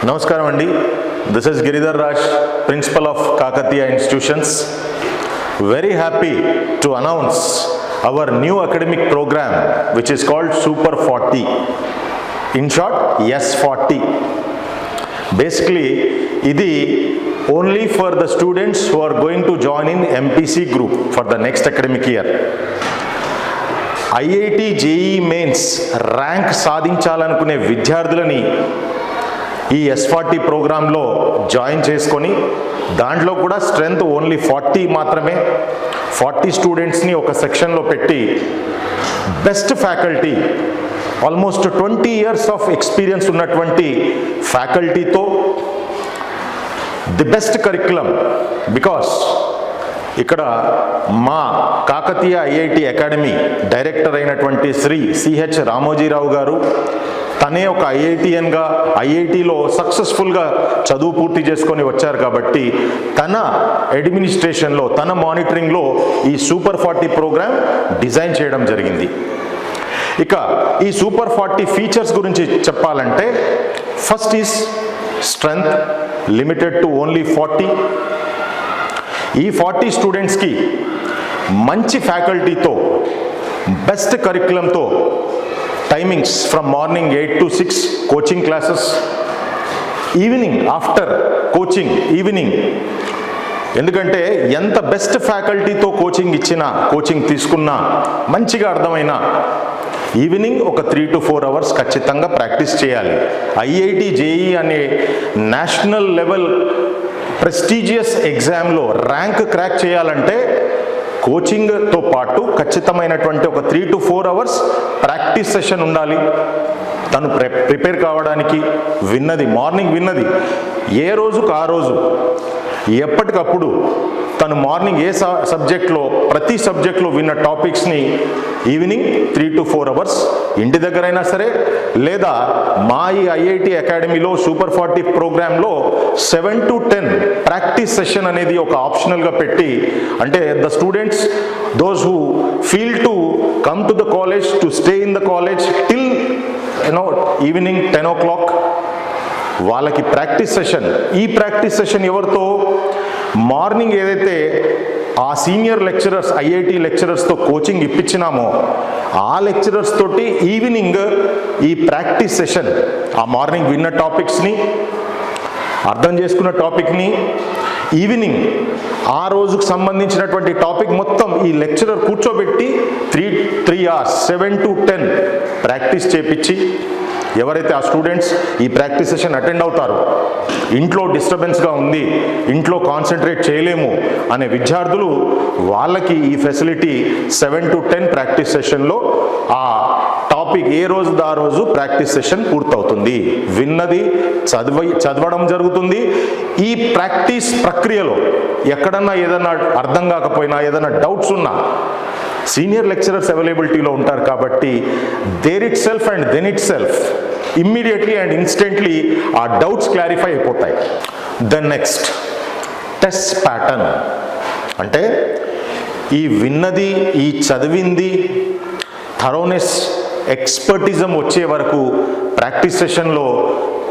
Namaskaram Andi. This is Giridhar Raj, Principal of Kakatiya Institutions. Very happy to announce our new academic program which is called Super 40. In short, S40. Basically, idi only for the students who are going to join in MPC group for the next academic year. IIT JEE Mains rank సాధించాలనుకునే విద్యార్థులని ఈ S40 ప్రోగ్రాంలో join చేసుకొని దాంట్లో కూడా strength only 40 మాత్రమే 40 స్టూడెంట్స్ని ఒక సెక్షన్లో పెట్టి best faculty almost 20 years of experience ఉన్నటువంటి ఫ్యాకల్టీతో ది బెస్ట్ కరిక్యులం. బికాస్ ఇక్కడ మా కాకతీయ ఐఐటి అకాడమీ డైరెక్టర్ అయినటువంటి శ్రీ సిహెచ్ రామోజీరావు గారు తనే ఒక ఐఐటియన్గా ఐఐటిలో సక్సెస్ఫుల్గా చదువు పూర్తి చేసుకొని వచ్చారు కాబట్టి తన అడ్మినిస్ట్రేషన్లో తన మానిటరింగ్లో ఈ సూపర్ 40 ప్రోగ్రామ్ డిజైన్ చేయడం జరిగింది. ఇక ఈ సూపర్ 40 ఫీచర్స్ గురించి చెప్పాలంటే first is strength limited to only 40. ఈ 40 స్టూడెంట్స్కి మంచి ఫ్యాకల్టీతో బెస్ట్ కరిక్యులంతో timings from morning 8 to 6 coaching classes, evening after coaching evening. ఎందుకంటే ఎంత బెస్ట్ ఫ్యాకల్టీతో కోచింగ్ ఇచ్చినా కోచింగ్ తీసుకున్నా మంచిగా అర్థమైనా ఈవినింగ్ ఒక 3 to 4 hours ఖచ్చితంగా ప్రాక్టీస్ చేయాలి. ఐఐటి జేఈ అనే నేషనల్ లెవెల్ ప్రెస్టీజియస్ ఎగ్జామ్లో ర్యాంక్ క్రాక్ చేయాలంటే కోచింగ్తో పాటు ఖచ్చితమైనటువంటి ఒక 3 to 4 hours ప్రాక్టీస్ సెషన్ ఉండాలి. తను ప్రిపేర్ కావడానికి మార్నింగ్ విన్నది ఏ రోజుకు ఆ రోజు ఎప్పటికప్పుడు తను మార్నింగ్ ఏ సబ్జెక్ట్లో ప్రతి సబ్జెక్ట్లో విన్న టాపిక్స్ని ఈవినింగ్ 3 to 4 hours ఇంటి దగ్గరైనా సరే లేదా మా ఈ ఐఐటి అకాడమీలో సూపర్ 40 ప్రోగ్రాంలో 7 to 10 ప్రాక్టీస్ సెషన్ అనేది ఒక ఆప్షనల్గా పెట్టి, అంటే the students those who feel to come to the college to stay in the college till evening 10 o'clock వాళ్ళకి ప్రాక్టీస్ సెషన్. ఈ ప్రాక్టీస్ సెషన్ ఎవరితో? మార్నింగ్ ఏదైతే ఆ సీనియర్ లెక్చరర్స్ ఐఐటి లెక్చరర్స్తో కోచింగ్ ఇప్పించినామో ఆ లెక్చరర్స్ తోటి ఈవినింగ్ ఈ ప్రాక్టీస్ సెషన్, ఆ morning విన్న టాపిక్స్ని అర్థం చేసుకున్న టాపిక్ని ఈవినింగ్ ఆ రోజుకు సంబంధించినటువంటి టాపిక్ మొత్తం ఈ లెక్చరర్ కూర్చోబెట్టి 3 hours 7 to 10 ప్రాక్టీస్ చేపించి ఎవరైతే ఆ స్టూడెంట్స్ ఈ ప్రాక్టీస్ సెషన్ అటెండ్ అవుతారో ఇంట్లో డిస్టర్బెన్స్గా ఉంది, ఇంట్లో కాన్సన్ట్రేట్ చేయలేము అనే విద్యార్థులు వాళ్ళకి ఈ ఫెసిలిటీ 7 to 10 ప్రాక్టీస్ సెషన్లో ఆ టాపిక్ ఏ రోజు ఆ రోజు ప్రాక్టీస్ సెషన్ పూర్తవుతుంది. విన్నది చదవడం జరుగుతుంది. ఈ ప్రాక్టీస్ ప్రక్రియలో ఎక్కడన్నా ఏదన్నా అర్థం కాకపోయినా ఏదైనా డౌట్స్ ఉన్నా సీనియర్ లెక్చరర్స్ అవైలబిలిటీలో ఉంటారు కాబట్టి there itself and then itself immediately and instantly ఆ డౌట్స్ క్లారిఫై అయిపోతాయి. దెన్ నెక్స్ట్ టెస్ట్ ప్యాటర్న్, అంటే ఈ విన్నది ఈ చదివింది థరోనెస్ ఎక్స్పర్టిజం వచ్చే వరకు ప్రాక్టీస్ సెషన్లో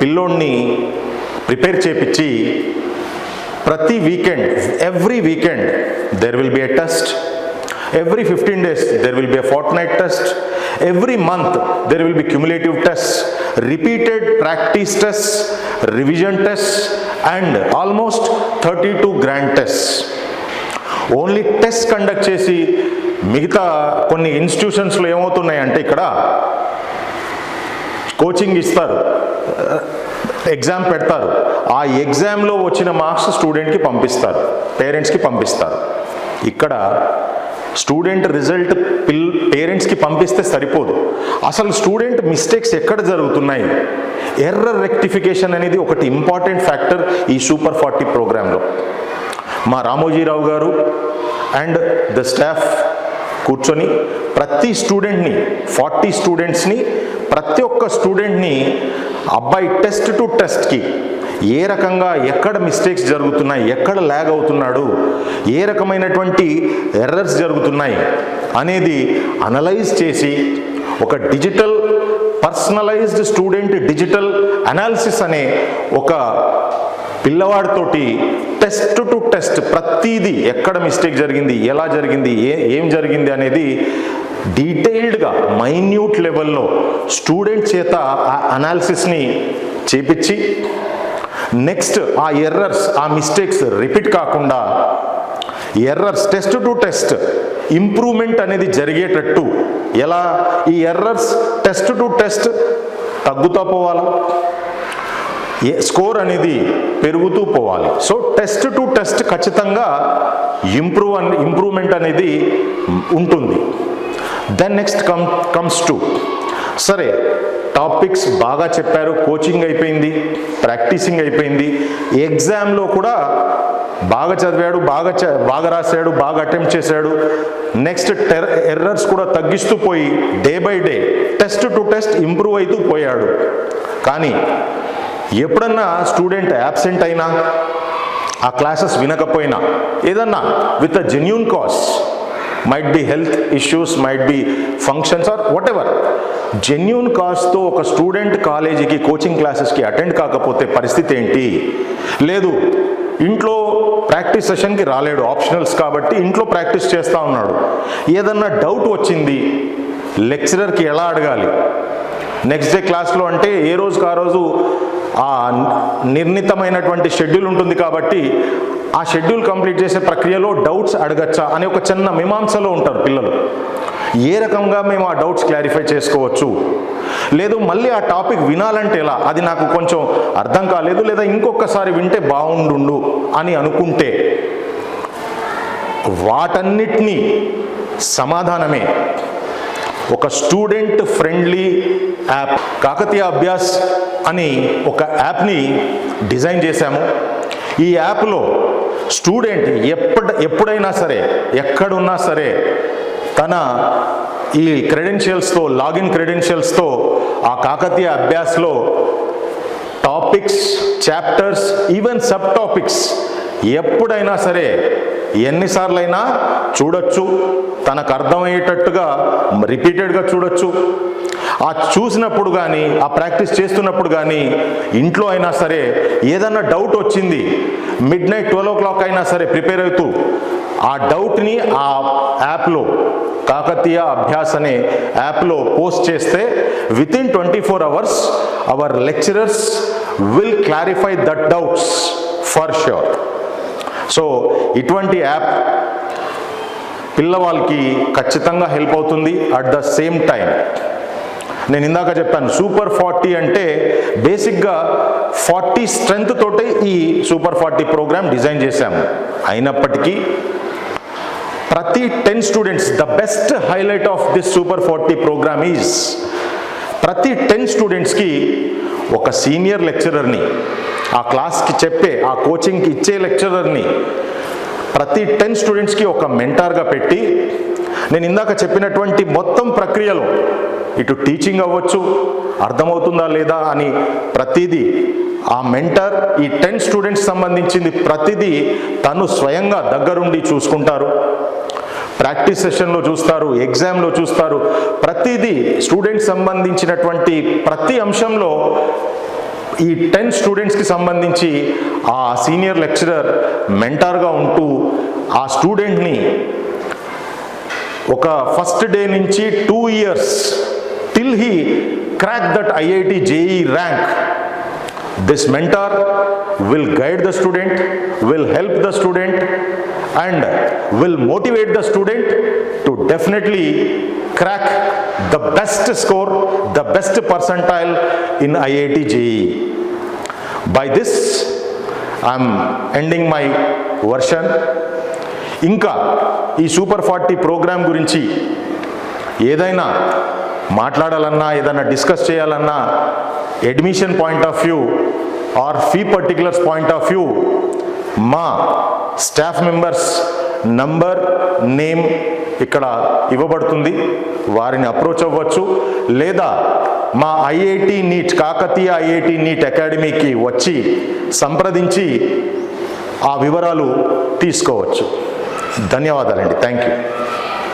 పిల్లోడిని ప్రిపేర్ చేపించి ప్రతి weekend every weekend there will be a test. Every 15 days there will be a fortnight test. Every month there will be cumulative tests, repeated practice tests, revision tests and almost 32 grand tests. Only tests conduct చేసి మిగతా కొన్ని ఇన్స్టిట్యూషన్స్లో ఏమవుతున్నాయంటే ఇక్కడ coaching ఇస్తారు, exam పెడతారు, ఆ ఎగ్జామ్లో వచ్చిన marks స్టూడెంట్కి పంపిస్తారు, పేరెంట్స్కి పంపిస్తారు. ఇక్కడ స్టూడెంట్ రిజల్ట్ పేరెంట్స్కి పంపిస్తే సరిపోదు, అసలు స్టూడెంట్ మిస్టేక్స్ ఎక్కడ జరుగుతున్నాయి, ఎర్రర్ రెక్టిఫికేషన్ అనేది ఒకటి ఇంపార్టెంట్ ఫ్యాక్టర్ ఈ సూపర్ 40 ప్రోగ్రాంలో. మా రామోజీరావు గారు అండ్ ద స్టాఫ్ కూర్చొని ప్రతి స్టూడెంట్ని 40 స్టూడెంట్స్ని ప్రతి ఒక్క స్టూడెంట్ని అబ్బాయి టెస్ట్ టు టెస్ట్కి ఏ రకంగా ఎక్కడ మిస్టేక్స్ జరుగుతున్నాయి, ఎక్కడ ల్యాగ్ అవుతున్నాడు, ఏ రకమైనటువంటి ఎర్రర్స్ జరుగుతున్నాయి అనేది అనలైజ్ చేసి ఒక digital personalised student digital analysis అనే ఒక పిల్లవాడితోటి టెస్ట్ టు టెస్ట్ ప్రతిదీ ఎక్కడ మిస్టేక్ జరిగింది, ఎలా జరిగింది, ఏం జరిగింది అనేది డీటెయిల్డ్గా మైన్యూట్ లెవెల్లో స్టూడెంట్ చేత ఆ అనాలిసిస్ని చేపించి నెక్స్ట్ ఆ ఎర్రర్స్, ఆ మిస్టేక్స్ రిపీట్ కాకుండా errors test to test improvement అనేది జరిగేటట్టు ఎలా ఈ ఎర్రర్స్ టెస్ట్ టు టెస్ట్ తగ్గుతూ పోవాలా, స్కోర్ అనేది పెరుగుతూ పోవాలి. సో టెస్ట్ టు టెస్ట్ ఖచ్చితంగా ఇంప్రూవ్మెంట్ అనేది ఉంటుంది. దెన్ నెక్స్ట్ కమ్స్ టు సరే టాపిక్స్ బాగా చెప్పారు, కోచింగ్ అయిపోయింది, ప్రాక్టీసింగ్ అయిపోయింది, ఎగ్జామ్లో కూడా బాగా చదివాడు, బాగా రాశాడు, బాగా అటెంప్ట్ చేశాడు, నెక్స్ట్ ఎర్రర్స్ కూడా తగ్గిస్తూ పోయి day by day test to test improve అవుతూ పోయాడు. కానీ ఎప్పుడన్నా స్టూడెంట్ యాబ్సెంట్ అయినా, ఆ క్లాసెస్ వినకపోయినా, ఏదన్నా with a genuine cause, might be health issues, might be functions or whatever, genuine కాజ్తో ఒక స్టూడెంట్ కాలేజీకి కోచింగ్ క్లాసెస్కి అటెండ్ కాకపోతే పరిస్థితి ఏంటి? లేదు ఇంట్లో ప్రాక్టీస్ సెషన్కి రాలేడు, ఆప్షనల్స్ కాబట్టి ఇంట్లో ప్రాక్టీస్ చేస్తూ ఉన్నాడు, ఏదన్నా డౌట్ వచ్చింది లెక్చరర్కి ఎలా అడగాలి, నెక్స్ట్ డే క్లాస్లో అంటే ఏ రోజుకి ఆ రోజు ఆ నిర్ణీతమైనటువంటి షెడ్యూల్ ఉంటుంది కాబట్టి ఆ షెడ్యూల్ కంప్లీట్ చేసే ప్రక్రియలో డౌట్స్ అడగచ్చా అనే ఒక చిన్న మీమాంసలో ఉంటారు పిల్లలు. ఏ రకంగా మేము ఆ డౌట్స్ క్లారిఫై చేసుకోవచ్చు, లేదు మళ్ళీ ఆ టాపిక్ వినాలంటే ఎలా, అది నాకు కొంచెం అర్థం కాలేదు, లేదా ఇంకొకసారి వింటే బాగుండు అని అనుకుంటే వాటన్నిటినీ సమాధానమే ఒక student friendly app Kakatiya Abhyas అని ఒక యాప్ని డిజైన్ చేశాము. ఈ యాప్లో స్టూడెంట్ ఎప్పుడైనా సరే, ఎక్కడున్నా సరే తన ఈ క్రెడెన్షియల్స్తో, లాగిన్ క్రెడెన్షియల్స్తో ఆ కాకతీయ అభ్యాస్లో topics, chapters, even sub topics ఎప్పుడైనా సరే ఎన్నిసార్లైనా చూడొచ్చు, తనకు అర్థమయ్యేటట్టుగా రిపీటెడ్గా చూడొచ్చు. ఆ చూసినప్పుడు కానీ, ఆ ప్రాక్టీస్ చేస్తున్నప్పుడు కానీ, ఇంట్లో అయినా సరే ఏదన్నా డౌట్ వచ్చింది, midnight 12 o'clock అయినా సరే ప్రిపేర్ అవుతూ ఆ డౌట్ని ఆ యాప్లో, కాకతీయ అభ్యాస్ అనే యాప్లో పోస్ట్ చేస్తే within 24 hours our lecturers will clarify that doubts for sure. So ఇటువంటి యాప్ పిల్లవాళ్ళకి ఖచ్చితంగా హెల్ప్ అవుతుంది. అట్ ద సేమ్ టైం నేను ఇందాక చెప్పాను సూపర్ 40 అంటే బేసిక్గా 40 స్ట్రెంగ్త్ తోటే ఈ సూపర్ 40 ప్రోగ్రామ్ డిజైన్ చేశాము. అయినప్పటికీ ప్రతి 10 students, the best highlight of this super 40 programme is ప్రతి 10 స్టూడెంట్స్కి ఒక సీనియర్ లెక్చరర్ని, ఆ క్లాస్కి చెప్పే, ఆ కోచింగ్కి ఇచ్చే లెక్చరర్ని ప్రతి 10 స్టూడెంట్స్కి ఒక మెంటార్గా పెట్టి, నేను ఇందాక చెప్పినటువంటి మొత్తం ప్రక్రియలో ఇటు టీచింగ్ అవ్వచ్చు, అర్థమవుతుందా లేదా అని ప్రతిదీ ఆ మెంటర్ ఈ 10 స్టూడెంట్స్ సంబంధించింది ప్రతిదీ తను స్వయంగా దగ్గరుండి చూసుకుంటారు. ప్రాక్టీస్ సెషన్లో చూస్తారు, ఎగ్జామ్లో చూస్తారు, ప్రతిదీ స్టూడెంట్స్ సంబంధించినటువంటి ప్రతి అంశంలో ఈ 10 స్టూడెంట్స్కి సంబంధించి ఆ సీనియర్ లెక్చరర్ మెంటార్గా ఉంటూ ఆ స్టూడెంట్ని ఒక ఫస్ట్ డే నుంచి 2 years till he crack that IIT JEE rank, this mentor will guide the student, will help the student and will motivate the student to definitely crack the best score, the best percentile in IIT JEE. By this I am ending my version. ఇంకా ఈ super 40 programme గురించి ఏదైనా మాట్లాడాలన్నా, ఏదైనా discuss చేయాలన్నా, admission point of view or fee particulars point of view మా staff members number, name ఇక్కడ ఇవ్వబడుతుంది, వారిని అప్రోచ్ అవ్వచ్చు. లేదా మా IIT NEET, Kakatiya IIT NEET అకాడమీకి వచ్చి సంప్రదించి ఆ వివరాలు తీసుకోవచ్చు. ధన్యవాదాలండి. Thank you.